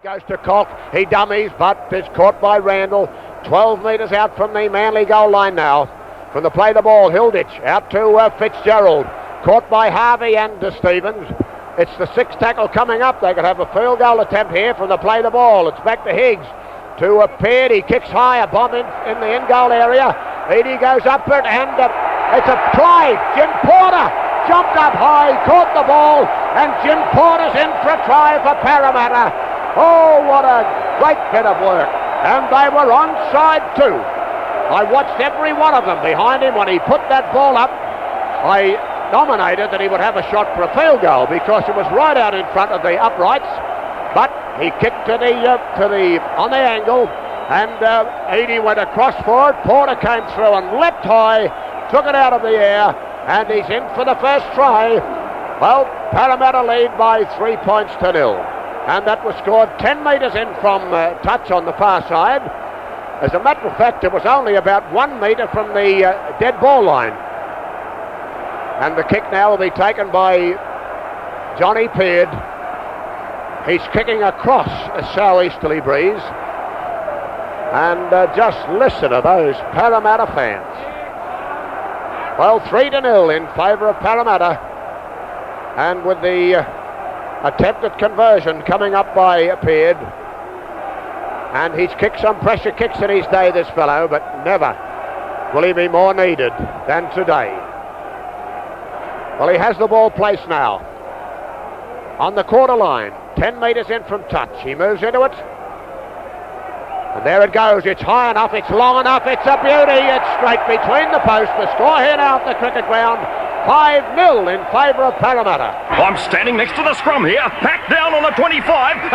goes to Cock. He dummies, but is caught by Randall. 12 metres out from the Manly goal line now. From the play the ball, Hilditch out to Fitzgerald. Caught by Harvey and Stevens. It's the sixth tackle coming up. They could have a field goal attempt here from the play the ball. It's back to Higgs. To Peard. He kicks high. A bomb in the in goal area. Edie goes up it and it's a try. Jim Porter jumped up high, caught the ball, and Jim Porter's in for a try for Parramatta. Oh, what a great bit of work. And they were onside too. I watched every one of them behind him when he put that ball up. I nominated that he would have a shot for a field goal because it was right out in front of the uprights, but he kicked to the on the angle, and Edie went across for it. Porter came through and leapt high, took it out of the air, and he's in for the first try. Well, Parramatta lead by 3 points to 0. And that was scored 10 metres in from touch on the far side. As a matter of fact, it was only about 1 metre from the dead ball line. And the kick now will be taken by Johnny Peard. He's kicking across a southeasterly breeze. And just listen to those Parramatta fans. Well, 3-0 in favour of Parramatta. And with the attempted conversion coming up by Peard. And he's kicked some pressure kicks in his day, this fellow, but never will he be more needed than today. Well, he has the ball placed now on the quarter line, 10 metres in from touch. He moves into it. And there it goes. It's high enough, it's long enough, it's a beauty. It's straight between the posts. The score here now at the cricket ground. 5-0 in favour of Parramatta. I'm standing next to the scrum here, back down on the 25,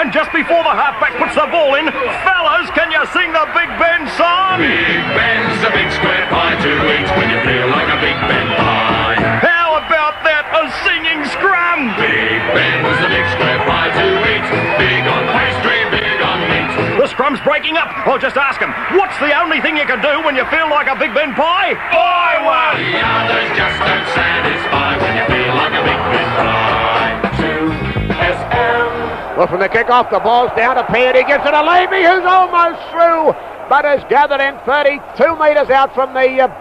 and just before the halfback puts the ball in, fellas, can you sing the Big Ben song? Big Ben's a big square pie to eat when you feel like a Big Ben pie. How about that, a singing scrum? Big Ben's a big square pie to eat, big on pastry, big on meat. The scrum's breaking up. I'll just ask him, what's the only thing you can do when you feel like a Big Ben pie? Buy one! The others just don't satisfy when you feel like a Big Ben pie. 2SM. Well, from the kick-off, the ball's down to Peard. He gives it to Levy, who's almost through, but is gathered in 32 metres out from the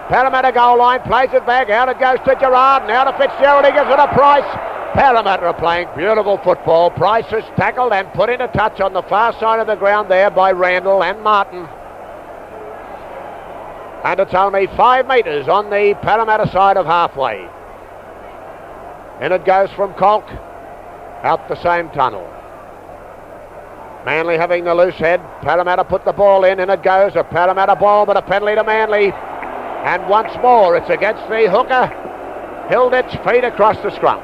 Parramatta goal line. Plays it back. Out it goes to Gerard. Now to Fitzgerald. He gives it to Price. Parramatta are playing beautiful football. Price is tackled and put into touch on the far side of the ground there by Randall and Martin. And it's only 5 metres on the Parramatta side of halfway. In it goes from Conk out the same tunnel. Manly having the loose head. Parramatta put the ball in. In it goes. A Parramatta ball, but a penalty to Manly. And once more, it's against the hooker. Hilditch feet across the scrum.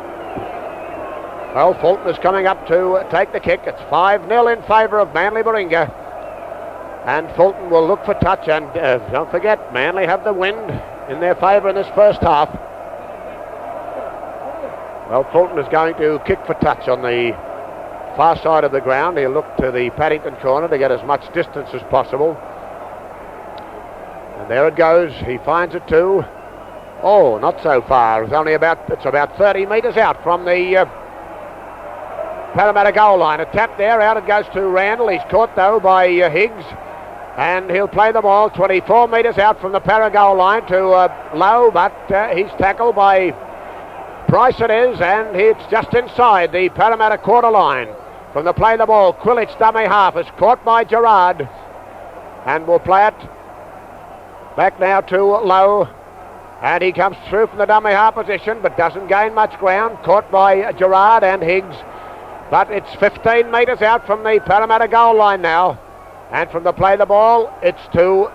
Well, Fulton is coming up to take the kick. It's 5-0 in favour of Manly Warringah. And Fulton will look for touch. And don't forget, Manly have the wind in their favour in this first half. Well, Fulton is going to kick for touch on the far side of the ground. He'll look to the Paddington corner to get as much distance as possible. And there it goes. He finds it too. Oh, not so far. It's about 30 metres out from the Parramatta goal line. A tap there. Out it goes to Randall. He's caught though by Higgs. And he'll play the ball 24 metres out from the Parra goal line to Lowe, but he's tackled by Price it is, and it's just inside the Parramatta quarter line. From the play the ball, Quillage dummy half is caught by Gerard, and will play it back now to Lowe, and he comes through from the dummy half position but doesn't gain much ground. Caught by Gerard and Higgs, but it's 15 metres out from the Parramatta goal line now. And from the play the ball, it's to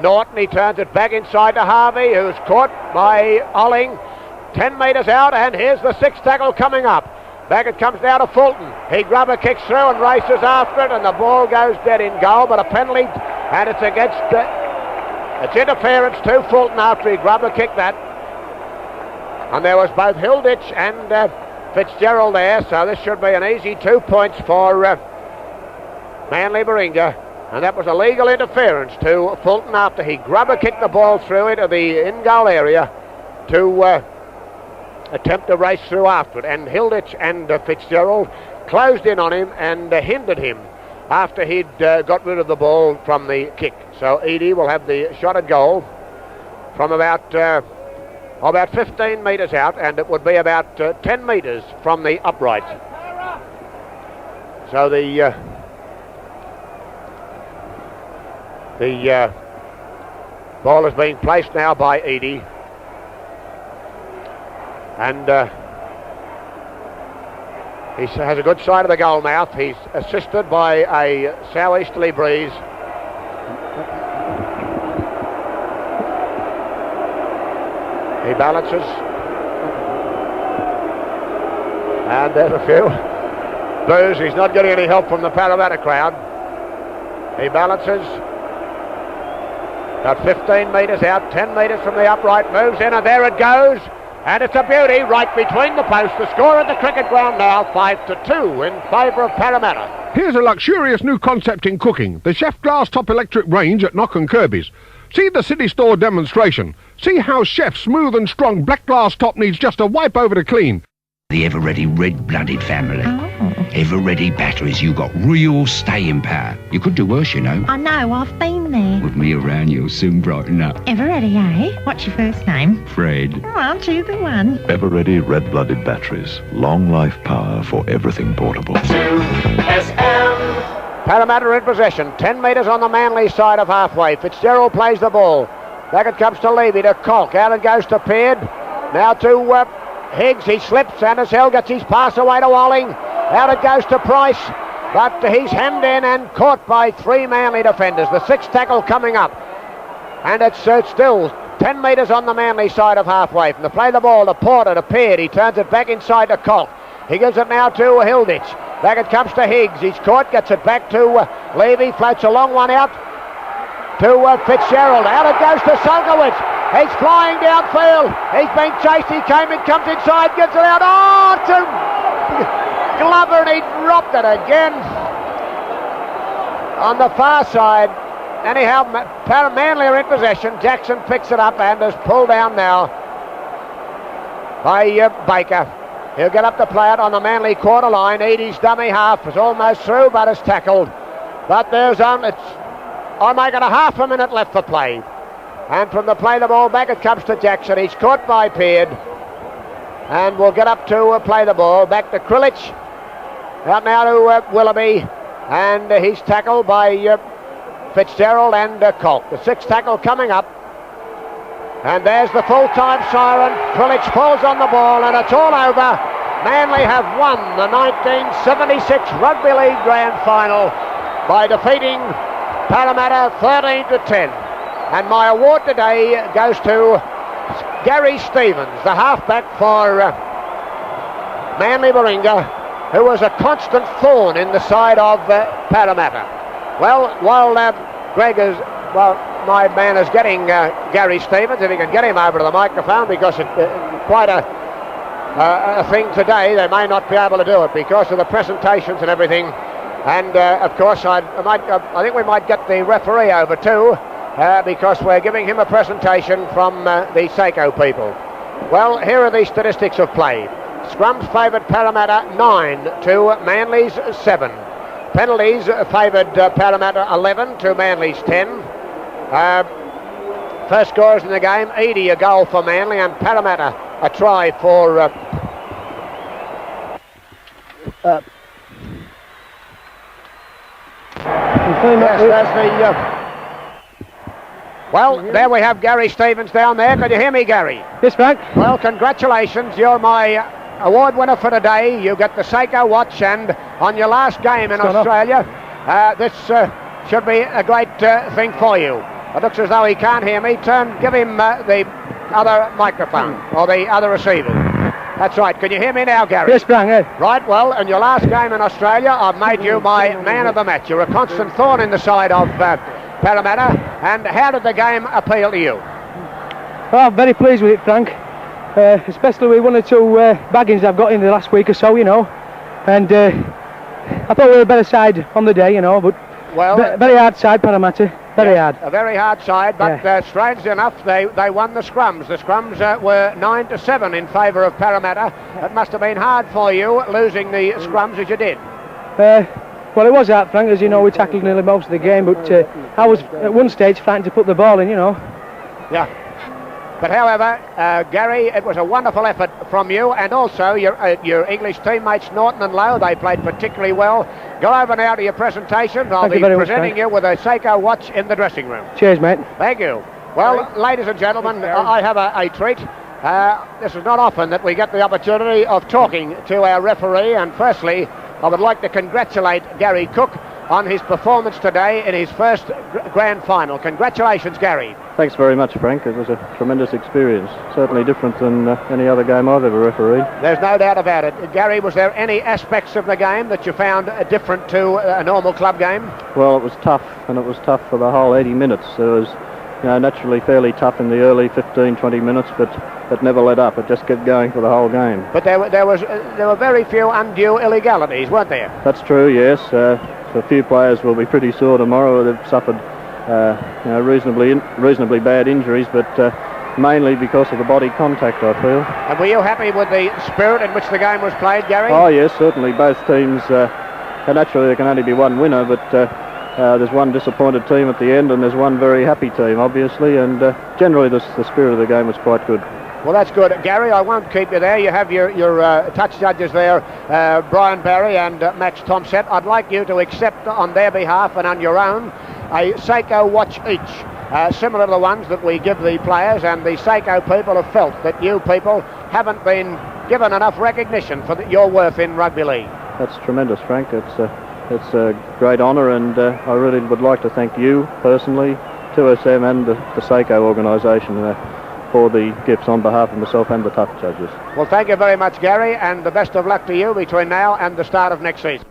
Norton. He turns it back inside to Harvey, who's caught by Olling. 10 metres out, and here's the sixth tackle coming up. Back it comes now to Fulton. He grubber kicks through and races after it, and the ball goes dead in goal, but a penalty, and it's against... it's interference to Fulton after he grubber kicked that. And there was both Hilditch and Fitzgerald there, so this should be an easy 2 points for Manly Warringah. And that was a legal interference to Fulton after he grubber kicked the ball through into the in-goal area to attempt to race through after it. And Hilditch and Fitzgerald closed in on him and hindered him after he'd got rid of the ball from the kick. So Edie will have the shot at goal from about 15 metres out, and it would be about 10 metres from the upright. So the ball is being placed now by Edie, and he has a good side of the goal mouth. He's assisted by a southeasterly breeze. He balances, and there's a few boos. He's not getting any help from the Parramatta crowd. He balances about 15 metres out, 10 metres from the upright, moves in, and there it goes. And it's a beauty right between the posts. The score at the cricket ground now, 5-2 in favour of Parramatta. Here's a luxurious new concept in cooking, the Chef Glass Top Electric range at Knock and Kirby's. See the City Store demonstration. See how Chef's smooth and strong black glass top needs just a wipe over to clean. The ever-ready red-blooded family. Ever-ready batteries, you got real staying power. You could do worse, you know. I know, I've been there. With me around, you'll soon brighten up. Ever-ready, eh? What's your first name? Fred. Oh, aren't you the one? Ever-ready red-blooded batteries. Long life power for everything portable. Parramatta in possession, 10 metres on the Manly side of halfway. Fitzgerald plays the ball. Back it comes to Levy, to Colk. Out it goes to Peard. Now to Higgs. He slips, and as hell gets his pass away to Walling. Out it goes to Price, but he's hemmed in and caught by 3 Manly defenders. The 6th tackle coming up. And it's still 10 metres on the Manly side of halfway. From the play the ball to Porter, to Peard. He turns it back inside to Colk. He gives it now to Hilditch. Back it comes to Higgs. He's caught, gets it back to Levy. Floats a long one out to Fitzgerald. Out it goes to Sulkowitz. He's flying downfield. He's being chased. He came in, comes inside, gets it out. Oh, to Glover, and he dropped it again on the far side. Anyhow, Manly are in possession. Jackson picks it up and is pulled down now by Baker. He'll get up to play it on the Manly quarter line. Edie's dummy half is almost through, but is tackled. But there's I'm making a half a minute left for play. And from the play the ball back it comes to Jackson. He's caught by Peard. And we'll get up to play the ball. Back to Krilich. Out now to Willoughby. And he's tackled by Fitzgerald and Colk. The 6th tackle coming up. And there's the full-time siren. Krilich falls on the ball and it's all over. Manly have won the 1976 Rugby League Grand Final by defeating Parramatta 13-10. And my award today goes to Gary Stevens, the halfback for Manly Warringah, who was a constant thorn in the side of Parramatta. Well, while Greg is, my man is getting Gary Stevens, if he can get him over to the microphone, because it's quite a thing today. They may not be able to do it because of the presentations and everything. And of course, I think we might get the referee over too, because we're giving him a presentation from the Seiko people. Well, here are the statistics of play. Scrums favoured Parramatta 9 to Manly's 7. Penalties favoured Parramatta 11 to Manly's 10. First scorers in the game, Edie a goal for Manly and Parramatta a try for well, there we have Gary Stevens down there. Can you hear me, Gary? Yes, Frank. Well, congratulations. You're my award winner for today. You get the Seiko watch, and on your last game in Australia, this should be a great thing for you. It looks as though he can't hear me. Give him the other microphone, or the other receiver. That's right. Can you hear me now, Gary? Yes, Frank. Yeah. Right, well, in your last game in Australia, I've made you my man of the match. You're a constant thorn in the side of Parramatta. And how did the game appeal to you? Well, I'm very pleased with it, Frank. Especially with 1 or 2 baggings I've got in the last week or so, you know. And I thought we were a better side on the day, you know, but very hard side, Parramatta. Very hard. A very hard side, but strangely enough, they won the scrums. The scrums were 9-7 in favour of Parramatta. It must have been hard for you losing the scrums as you did. Well, it was hard, Frank. As you know, we tackled nearly most of the game, but I was at one stage frightened to put the ball in, you know. Yeah. But however, Gary, it was a wonderful effort from you, and also your English teammates Norton and Lowe. They played particularly well. Go over now to your presentation. I'll be presenting you with a Seiko watch in the dressing room. Cheers, mate. Thank you. Well, ladies and gentlemen, I have a treat. This is not often that we get the opportunity of talking to our referee, and firstly, I would like to congratulate Gary Cook on his performance today in his first grand final. Congratulations, Gary. Thanks very much, Frank. It was a tremendous experience. Certainly different than any other game I've ever refereed. There's no doubt about it. Gary, was there any aspects of the game that you found different to a normal club game? Well, it was tough, and it was tough for the whole 80 minutes. It was naturally fairly tough in the early 15-20 minutes, but it never let up. It just kept going for the whole game. But there were very few undue illegalities, weren't there? That's true, yes. A few players will be pretty sore tomorrow. They've suffered reasonably bad injuries, but mainly because of the body contact, I feel. And were you happy with the spirit in which the game was played, Gary? Oh yes, certainly. Both teams, naturally there can only be one winner, but there's one disappointed team at the end and there's one very happy team, obviously, and generally the spirit of the game was quite good. Well, that's good. Gary, I won't keep you there. You have your touch judges there, Brian Barry and Max Tomset. I'd like you to accept on their behalf and on your own a Seiko watch each, similar to the ones that we give the players, and the Seiko people have felt that you people haven't been given enough recognition for your worth in rugby league. That's tremendous, Frank. It's a great honour, and I really would like to thank you personally, 2SM and the Seiko organisation for the gifts on behalf of myself and the touch judges. Well, thank you very much, Gary, and the best of luck to you between now and the start of next season.